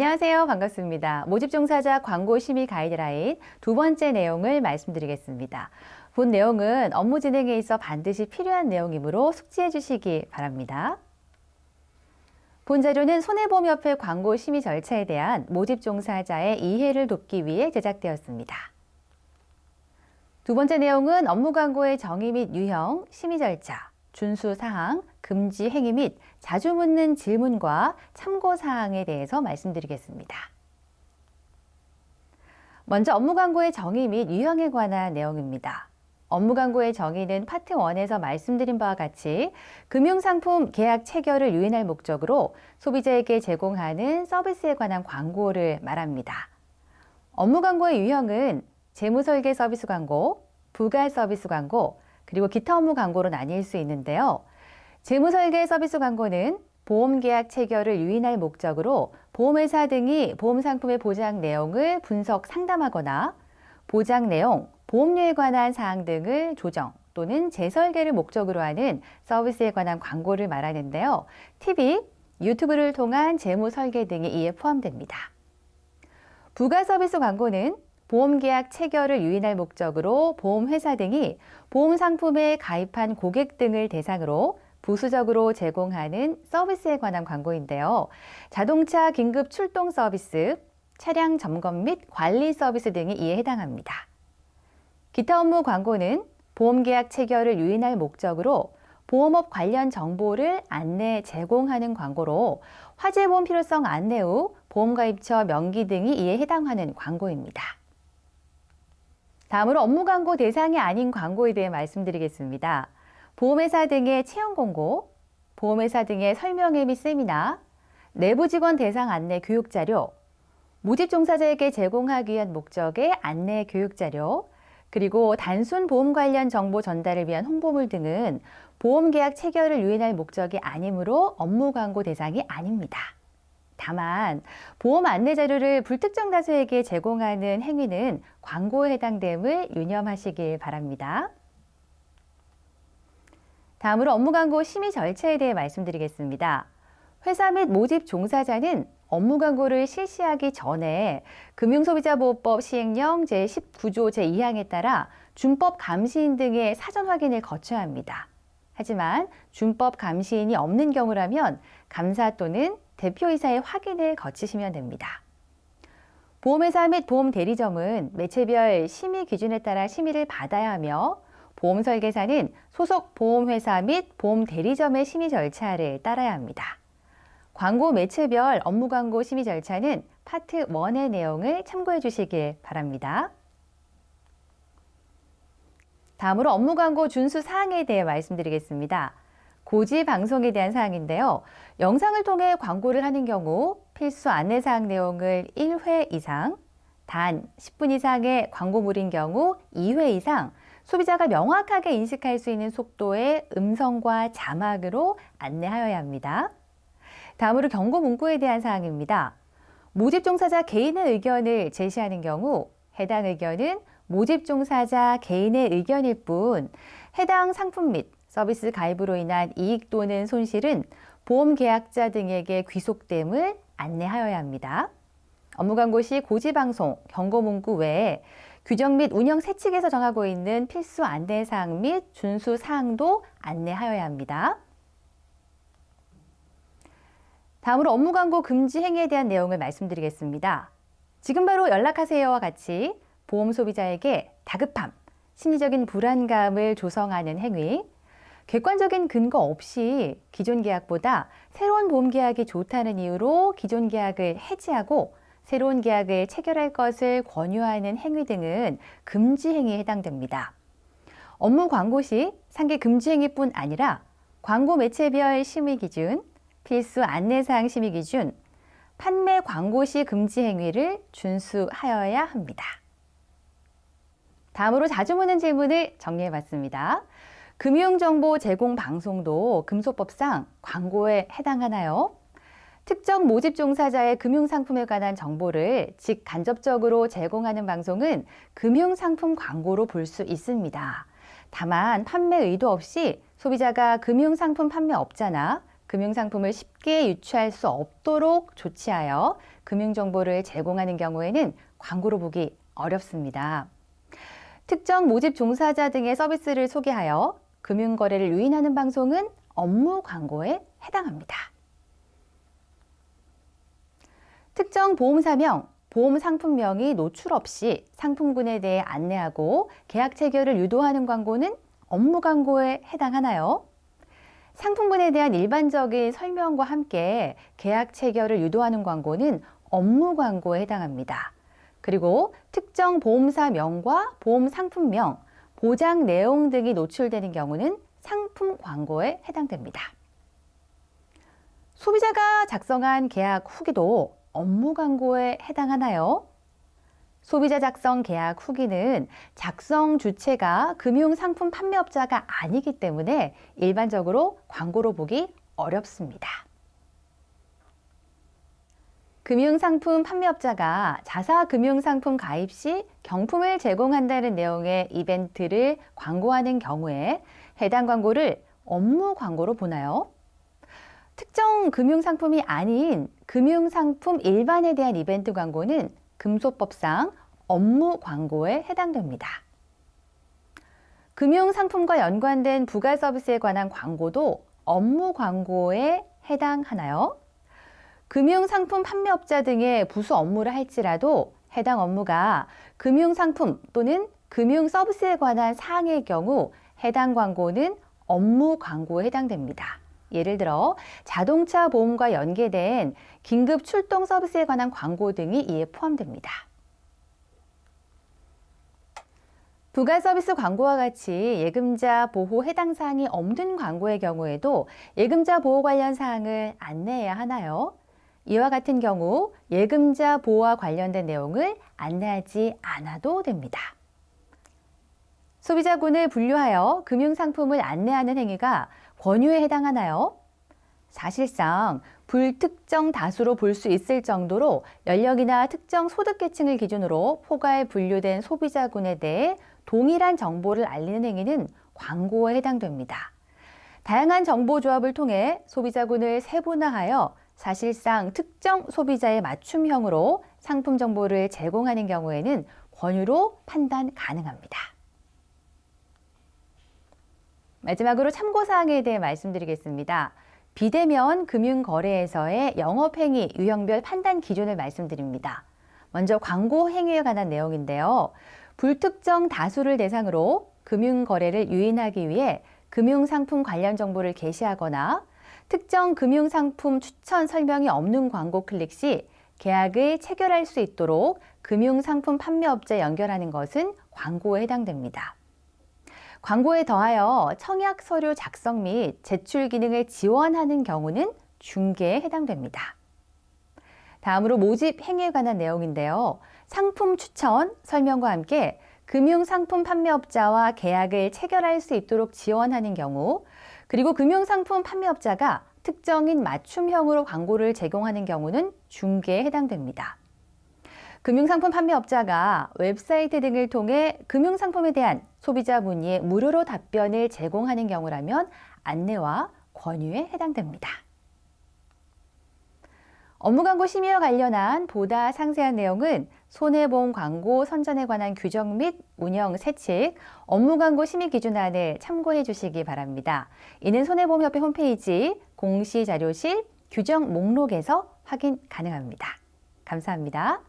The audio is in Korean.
안녕하세요. 반갑습니다. 모집종사자 광고 심의 가이드라인 두 번째 내용을 말씀드리겠습니다. 본 내용은 업무 진행에 있어 반드시 필요한 내용이므로 숙지해 주시기 바랍니다. 본 자료는 손해보험협회 광고 심의 절차에 대한 모집 종사자의 이해를 돕기 위해 제작되었습니다. 두 번째 내용은 업무 광고의 정의 및 유형, 심의 절차, 준수 사항, 금지 행위 및 자주 묻는 질문과 참고 사항에 대해서 말씀드리겠습니다. 먼저 업무 광고의 정의 및 유형에 관한 내용입니다. 업무 광고의 정의는 파트 1에서 말씀드린 바와 같이 금융상품 계약 체결을 유인할 목적으로 소비자에게 제공하는 서비스에 관한 광고를 말합니다. 업무 광고의 유형은 재무설계 서비스 광고, 부가 서비스 광고, 그리고 기타 업무 광고로 나뉠 수 있는데요. 재무설계 서비스 광고는 보험계약 체결을 유인할 목적으로 보험회사 등이 보험상품의 보장 내용을 분석 상담하거나 보장 내용, 보험료에 관한 사항 등을 조정 또는 재설계를 목적으로 하는 서비스에 관한 광고를 말하는데요. TV, 유튜브를 통한 재무설계 등이 이에 포함됩니다. 부가 서비스 광고는 보험계약 체결을 유인할 목적으로 보험회사 등이 보험상품에 가입한 고객 등을 대상으로 부수적으로 제공하는 서비스에 관한 광고인데요. 자동차 긴급 출동 서비스, 차량 점검 및 관리 서비스 등이 이에 해당합니다. 기타 업무 광고는 보험계약 체결을 유인할 목적으로 보험업 관련 정보를 안내 제공하는 광고로 화재보험 필요성 안내 후 보험가입처 명기 등이 이에 해당하는 광고입니다. 다음으로 업무 광고 대상이 아닌 광고에 대해 말씀드리겠습니다. 보험회사 등의 채용 공고, 보험회사 등의 설명회 및 세미나, 내부 직원 대상 안내 교육 자료, 모집 종사자에게 제공하기 위한 목적의 안내 교육 자료, 그리고 단순 보험 관련 정보 전달을 위한 홍보물 등은 보험계약 체결을 유인할 목적이 아니므로 업무 광고 대상이 아닙니다. 다만 보험 안내 자료를 불특정 다수에게 제공하는 행위는 광고에 해당됨을 유념하시길 바랍니다. 다음으로 업무 광고 심의 절차에 대해 말씀드리겠습니다. 회사 및 모집 종사자는 업무 광고를 실시하기 전에 금융소비자보호법 시행령 제19조 제2항에 따라 준법 감시인 등의 사전 확인을 거쳐야 합니다. 하지만 준법 감시인이 없는 경우라면 감사 또는 대표이사의 확인을 거치시면 됩니다. 보험회사 및 보험대리점은 매체별 심의 기준에 따라 심의를 받아야 하며 보험설계사는 소속 보험회사 및 보험대리점의 심의 절차를 따라야 합니다. 광고 매체별 업무 광고 심의 절차는 파트 1의 내용을 참고해 주시길 바랍니다. 다음으로 업무 광고 준수 사항에 대해 말씀드리겠습니다. 고지 방송에 대한 사항인데요. 영상을 통해 광고를 하는 경우 필수 안내사항 내용을 1회 이상, 단 10분 이상의 광고물인 경우 2회 이상 소비자가 명확하게 인식할 수 있는 속도의 음성과 자막으로 안내하여야 합니다. 다음으로 경고 문구에 대한 사항입니다. 모집 종사자 개인의 의견을 제시하는 경우 해당 의견은 모집 종사자 개인의 의견일 뿐 해당 상품 및 서비스 가입으로 인한 이익 또는 손실은 보험 계약자 등에게 귀속됨을 안내하여야 합니다. 업무 광고 시 고지 방송, 경고 문구 외에 규정 및 운영 세칙에서 정하고 있는 필수 안내사항 및 준수 사항도 안내하여야 합니다. 다음으로 업무 광고 금지 행위에 대한 내용을 말씀드리겠습니다. 지금 바로 연락하세요와 같이 보험 소비자에게 다급함, 심리적인 불안감을 조성하는 행위, 객관적인 근거 없이 기존 계약보다 새로운 보험 계약이 좋다는 이유로 기존 계약을 해지하고 새로운 계약을 체결할 것을 권유하는 행위 등은 금지 행위에 해당됩니다. 업무 광고 시 상계 금지 행위뿐 아니라 광고 매체별 심의 기준, 필수 안내사항 심의 기준, 판매 광고 시 금지 행위를 준수하여야 합니다. 다음으로 자주 묻는 질문을 정리해봤습니다. 금융정보 제공 방송도 금소법상 광고에 해당하나요? 특정 모집 종사자의 금융상품에 관한 정보를 직간접적으로 제공하는 방송은 금융상품 광고로 볼 수 있습니다. 다만 판매 의도 없이 소비자가 금융상품 판매업자나 금융상품을 쉽게 유추할 수 없도록 조치하여 금융정보를 제공하는 경우에는 광고로 보기 어렵습니다. 특정 모집 종사자 등의 서비스를 소개하여 금융거래를 유인하는 방송은 업무 광고에 해당합니다. 특정 보험사명, 보험상품명이 노출 없이 상품군에 대해 안내하고 계약 체결을 유도하는 광고는 업무 광고에 해당하나요? 상품군에 대한 일반적인 설명과 함께 계약 체결을 유도하는 광고는 업무 광고에 해당합니다. 그리고 특정 보험사 명과 보험 상품명, 보장 내용 등이 노출되는 경우는 상품 광고에 해당됩니다. 소비자가 작성한 계약 후기도 업무 광고에 해당하나요? 소비자 작성 계약 후기는 작성 주체가 금융상품 판매업자가 아니기 때문에 일반적으로 광고로 보기 어렵습니다. 금융상품 판매업자가 자사 금융상품 가입 시 경품을 제공한다는 내용의 이벤트를 광고하는 경우에 해당 광고를 업무 광고로 보나요? 특정 금융상품이 아닌 금융상품 일반에 대한 이벤트 광고는 금소법상 업무 광고에 해당됩니다. 금융상품과 연관된 부가 서비스에 관한 광고도 업무 광고에 해당하나요? 금융상품 판매업자 등의 부수 업무를 할지라도 해당 업무가 금융상품 또는 금융서비스에 관한 사항의 경우 해당 광고는 업무 광고에 해당됩니다. 예를 들어 자동차 보험과 연계된 긴급 출동 서비스에 관한 광고 등이 이에 포함됩니다. 부가 서비스 광고와 같이 예금자 보호 해당 사항이 없는 광고의 경우에도 예금자 보호 관련 사항을 안내해야 하나요? 이와 같은 경우 예금자 보호와 관련된 내용을 안내하지 않아도 됩니다. 소비자군을 분류하여 금융상품을 안내하는 행위가 권유에 해당하나요? 사실상 불특정 다수로 볼 수 있을 정도로 연령이나 특정 소득계층을 기준으로 포괄 분류된 소비자군에 대해 동일한 정보를 알리는 행위는 광고에 해당됩니다. 다양한 정보 조합을 통해 소비자군을 세분화하여 사실상 특정 소비자의 맞춤형으로 상품 정보를 제공하는 경우에는 권유로 판단 가능합니다. 마지막으로 참고사항에 대해 말씀드리겠습니다. 비대면 금융거래에서의 영업행위 유형별 판단 기준을 말씀드립니다. 먼저 광고 행위에 관한 내용인데요. 불특정 다수를 대상으로 금융거래를 유인하기 위해 금융상품 관련 정보를 게시하거나 특정 금융상품 추천 설명이 없는 광고 클릭 시 계약을 체결할 수 있도록 금융상품 판매업자에 연결하는 것은 광고에 해당됩니다. 광고에 더하여 청약 서류 작성 및 제출 기능을 지원하는 경우는 중개에 해당됩니다. 다음으로 모집 행위에 관한 내용인데요. 상품 추천, 설명과 함께 금융상품 판매업자와 계약을 체결할 수 있도록 지원하는 경우, 그리고 금융상품 판매업자가 특정인 맞춤형으로 광고를 제공하는 경우는 중개에 해당됩니다. 금융상품 판매업자가 웹사이트 등을 통해 금융상품에 대한 소비자 문의에 무료로 답변을 제공하는 경우라면 안내와 권유에 해당됩니다. 업무광고 심의와 관련한 보다 상세한 내용은 손해보험 광고 선전에 관한 규정 및 운영 세칙, 업무광고 심의 기준안을 참고해 주시기 바랍니다. 이는 손해보험협회 홈페이지 공시자료실 규정 목록에서 확인 가능합니다. 감사합니다.